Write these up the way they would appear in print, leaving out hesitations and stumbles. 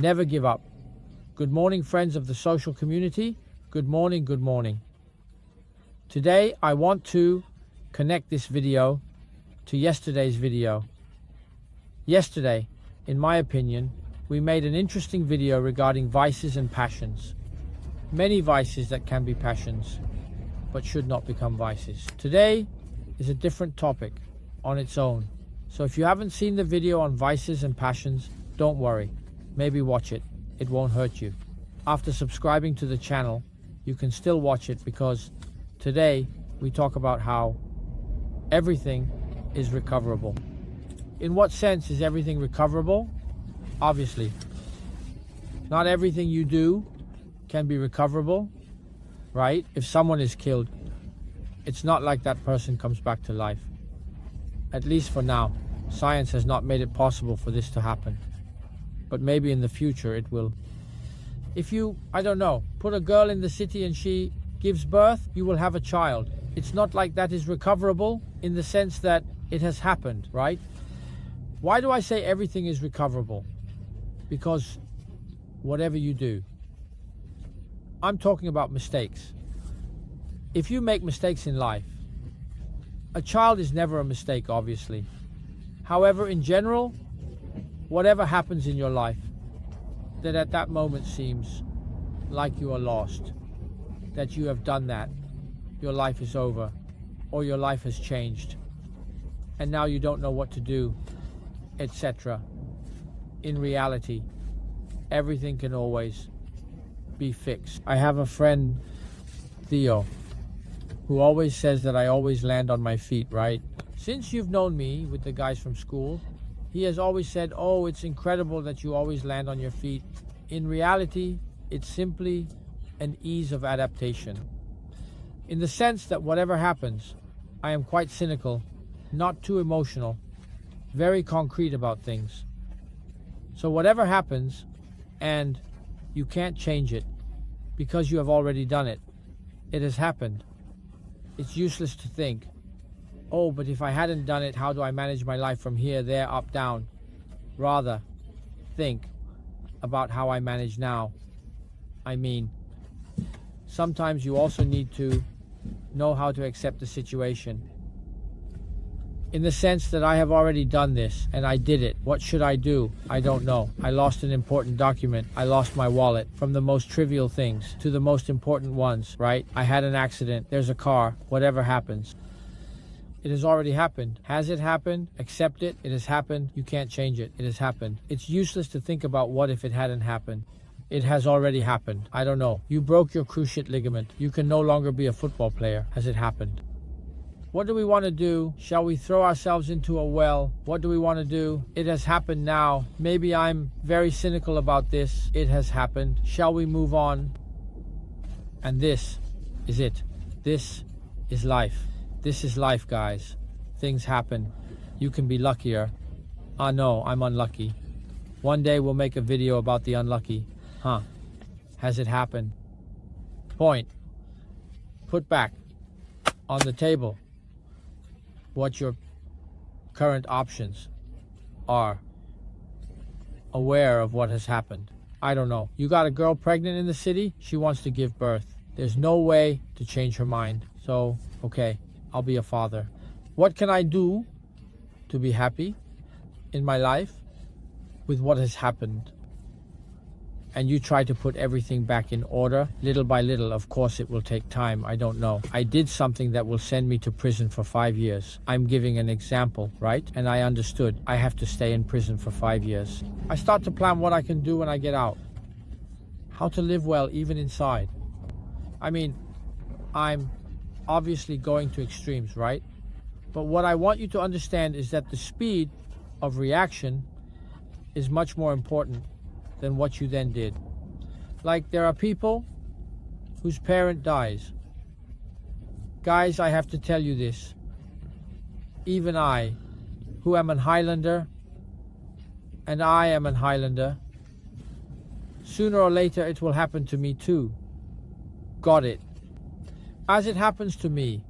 Never give up. Good morning, friends of the social community. Good morning, good morning. Today, I want to connect this video to yesterday's video. Yesterday, in my opinion, we made an interesting video regarding vices and passions. Many vices that can be passions, but should not become vices. Today is a different topic on its own. So if you haven't seen the video on vices and passions, don't worry. Maybe watch it. It won't hurt you. After subscribing to the channel, you can still watch it because today we talk about how everything is recoverable. In what sense is everything recoverable? Obviously, not everything you do can be recoverable, right? If someone is killed, it's not like that person comes back to life. At least for now. Science has not made it possible for this to happen. But maybe in the future it will. If you, I don't know, put a girl in the city and she gives birth, you will have a child. It's not like that is recoverable in the sense that it has happened, right? Why do I say everything is recoverable? Because whatever you do, I'm talking about mistakes. If you make mistakes in life, a child is never a mistake, obviously. However, in general, whatever happens in your life, that at that moment seems like you are lost, that you have done that, your life is over, or your life has changed, and now you don't know what to do, etc. In reality, everything can always be fixed. I have a friend, Theo, who always says that I always land on my feet, right? Since you've known me with the guys from school, he has always said, oh, it's incredible that you always land on your feet. In reality, it's simply an ease of adaptation. In the sense that whatever happens, I am quite cynical, not too emotional, very concrete about things. So whatever happens, and you can't change it because you have already done it. It has happened. It's useless to think, oh, but if I hadn't done it, how do I manage my life from here, there, up, down? Rather, think about how I manage now. I mean, sometimes you also need to know how to accept the situation. In the sense that I have already done this, and I did it. What should I do? I don't know. I lost an important document. I lost my wallet. From the most trivial things to the most important ones, right? I had an accident. There's a car. Whatever happens. It has already happened. Has it happened? Accept it. It has happened. You can't change it. It has happened. It's useless to think about what if it hadn't happened. It has already happened. I don't know. You broke your cruciate ligament. You can no longer be a football player. Has it happened? What do we want to do? Shall we throw ourselves into a well? What do we want to do? It has happened now. Maybe I'm very cynical about this. It has happened. Shall we move on? And this is it. This is life. This is life, guys. Things happen. You can be luckier. Ah, no, I'm unlucky. One day we'll make a video about the unlucky. Huh. Has it happened? Point. Put back on the table what your current options are. Aware of what has happened. I don't know. You got a girl pregnant in the city? She wants to give birth. There's no way to change her mind. So, okay, I'll be a father. What can I do to be happy in my life with what has happened? And you try to put everything back in order, little by little. Of course, it will take time. I don't know. I did something that will send me to prison for 5 years. I'm giving an example, right? And I understood I have to stay in prison for 5 years. I start to plan what I can do when I get out. How to live well, even inside. I mean, I'm obviously going to extremes, right? But what I want you to understand is that the speed of reaction is much more important than what you then did. Like, there are people whose parent dies. Guys, I have to tell you this. Even I, who am an Highlander, and I am an Highlander, sooner or later it will happen to me too. Got it? As it happens to me,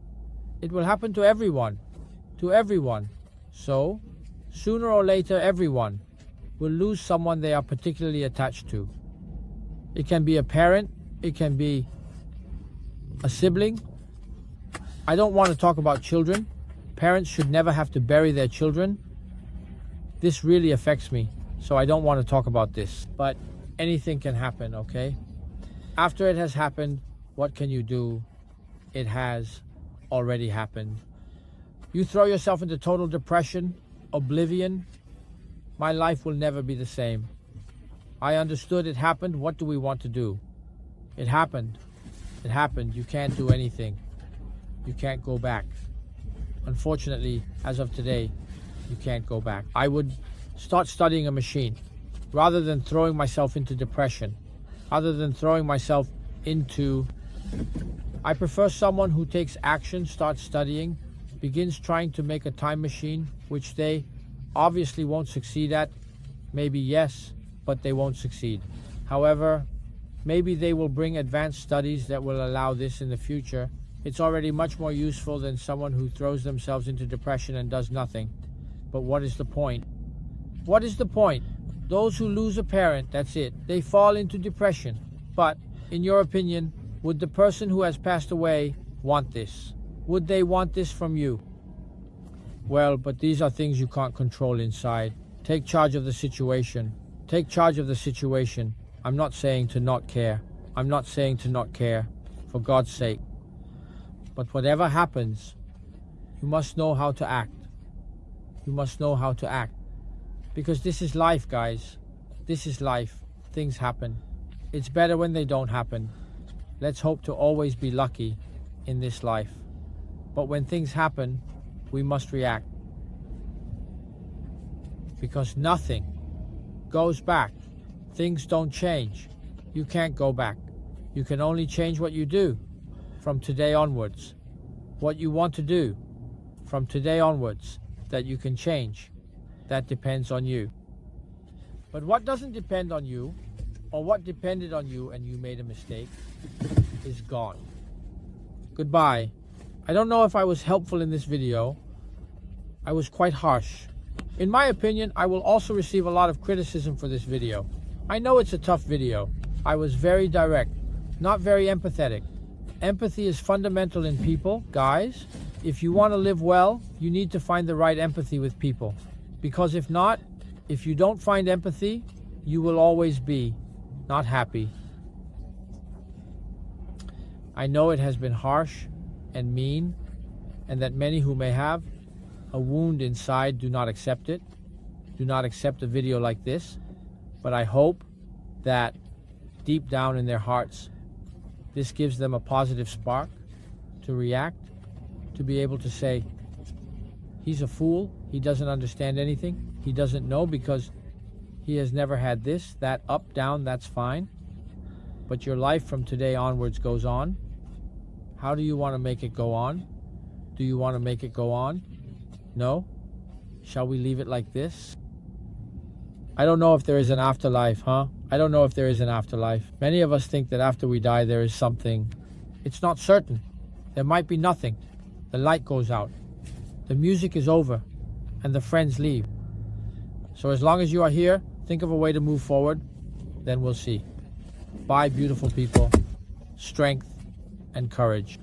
it will happen to everyone. To everyone. So, sooner or later everyone will lose someone they are particularly attached to. It can be a parent, it can be a sibling. I don't want to talk about children. Parents should never have to bury their children. This really affects me, so I don't want to talk about this. But anything can happen, okay? After it has happened, what can you do? It has already happened. You throw yourself into total depression, oblivion. My life will never be the same. I understood it happened. What do we want to do? It happened. It happened. You can't do anything. You can't go back. Unfortunately, as of today, you can't go back. I would start studying a machine rather than throwing myself into depression, other than throwing myself into... I prefer someone who takes action, starts studying, begins trying to make a time machine, which they obviously won't succeed at. Maybe yes, but they won't succeed. However, maybe they will bring advanced studies that will allow this in the future. It's already much more useful than someone who throws themselves into depression and does nothing. But what is the point? What is the point? Those who lose a parent, that's it. They fall into depression. But, in your opinion, would the person who has passed away want this? Would they want this from you? Well, but these are things you can't control inside. Take charge of the situation. Take charge of the situation. I'm not saying to not care. I'm not saying to not care, for God's sake. But whatever happens, you must know how to act. You must know how to act. Because this is life, guys. This is life. Things happen. It's better when they don't happen. Let's hope to always be lucky in this life. But when things happen, we must react. Because nothing goes back. Things don't change. You can't go back. You can only change what you do from today onwards. What you want to do from today onwards that you can change, that depends on you. But what doesn't depend on you, or what depended on you and you made a mistake, is gone. Goodbye. I don't know if I was helpful in this video. I was quite harsh. In my opinion, I will also receive a lot of criticism for this video. I know it's a tough video. I was very direct, not very empathetic. Empathy is fundamental in people, guys. If you want to live well, you need to find the right empathy with people. Because if not, if you don't find empathy, you will always be not happy. I know it has been harsh and mean, and that many who may have a wound inside do not accept it, do not accept a video like this. But I hope that deep down in their hearts, this gives them a positive spark to react, to be able to say, he's a fool, he doesn't understand anything, he doesn't know because he has never had this, that, up, down, that's fine. But your life from today onwards goes on. How do you want to make it go on? Do you want to make it go on? No? Shall we leave it like this? I don't know if there is an afterlife, huh? I don't know if there is an afterlife. Many of us think that after we die there is something. It's not certain. There might be nothing. The light goes out. The music is over. And the friends leave. So as long as you are here, think of a way to move forward. Then we'll see. Bye, beautiful people. Strength and courage.